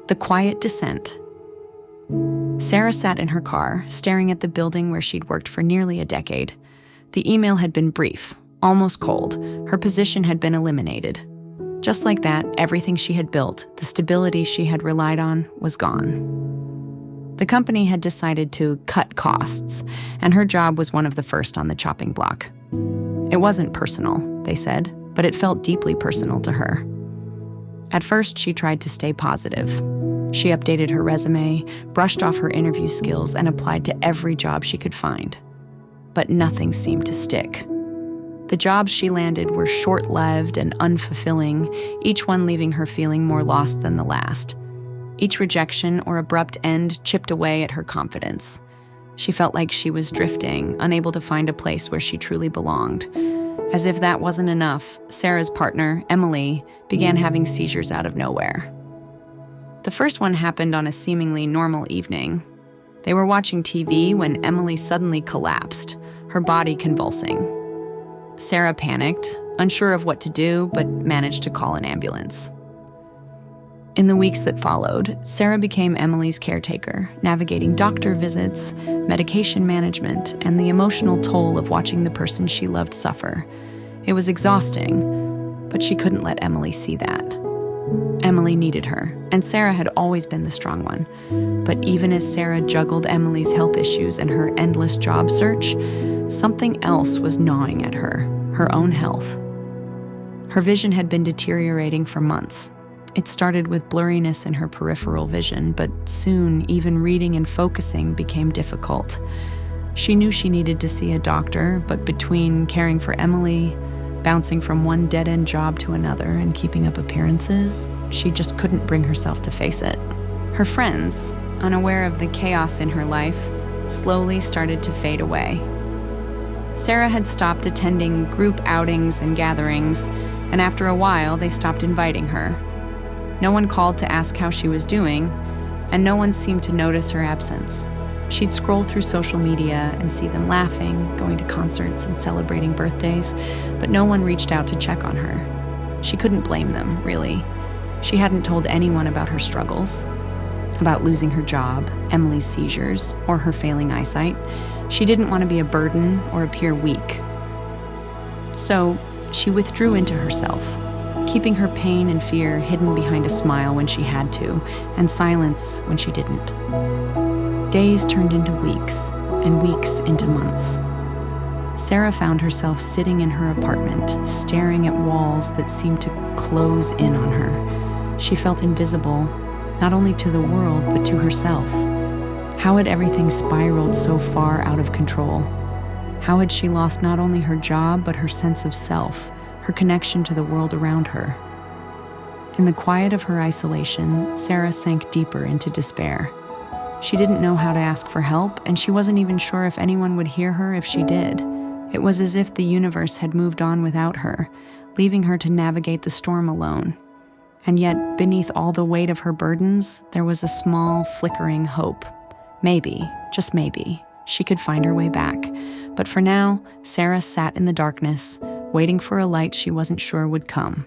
The quiet descent. Sarah sat in her car, staring at the building where she'd worked for nearly a decade. The email had been brief, almost cold. Her position had been eliminated. Just like that, everything she had built, the stability she had relied on, was gone. The company had decided to cut costs, and her job was one of the first on the chopping block. It wasn't personal, they said, but it felt deeply personal to her. At first, she tried to stay positive. She updated her resume, brushed off her interview skills, and applied to every job she could find. But nothing seemed to stick. The jobs she landed were short-lived and unfulfilling, each one leaving her feeling more lost than the last. Each rejection or abrupt end chipped away at her confidence. She felt like she was drifting, unable to find a place where she truly belonged. As if that wasn't enough, Sarah's partner, Emily, began having seizures out of nowhere. The first one happened on a seemingly normal evening. They were watching TV when Emily suddenly collapsed, her body convulsing. Sarah panicked, unsure of what to do, but managed to call an ambulance. In the weeks that followed, Sarah became Emily's caretaker, navigating doctor visits, medication management, and the emotional toll of watching the person she loved suffer. It was exhausting, but she couldn't let Emily see that. Emily needed her, and Sarah had always been the strong one. But even as Sarah juggled Emily's health issues and her endless job search, something else was gnawing at her own health. Her vision had been deteriorating for months. It started with blurriness in her peripheral vision, but soon even reading and focusing became difficult. She knew she needed to see a doctor, but between caring for Emily, bouncing from one dead-end job to another, and keeping up appearances, she just couldn't bring herself to face it. Her friends, unaware of the chaos in her life, slowly started to fade away. Sarah had stopped attending group outings and gatherings, and after a while, they stopped inviting her. No one called to ask how she was doing, and no one seemed to notice her absence. She'd scroll through social media and see them laughing, going to concerts and celebrating birthdays, but no one reached out to check on her. She couldn't blame them, really. She hadn't told anyone about her struggles, about losing her job, Emily's seizures, or her failing eyesight. She didn't want to be a burden or appear weak. So she withdrew into herself, keeping her pain and fear hidden behind a smile when she had to, and silence when she didn't. Days turned into weeks, and weeks into months. Sarah found herself sitting in her apartment, staring at walls that seemed to close in on her. She felt invisible, not only to the world, but to herself. How had everything spiraled so far out of control? How had she lost not only her job, but her sense of self, her connection to the world around her? In the quiet of her isolation, Sarah sank deeper into despair. She didn't know how to ask for help, and she wasn't even sure if anyone would hear her if she did. It was as if the universe had moved on without her, leaving her to navigate the storm alone. And yet, beneath all the weight of her burdens, there was a small, flickering hope. Maybe, just maybe, she could find her way back. But for now, Sarah sat in the darkness, waiting for a light she wasn't sure would come.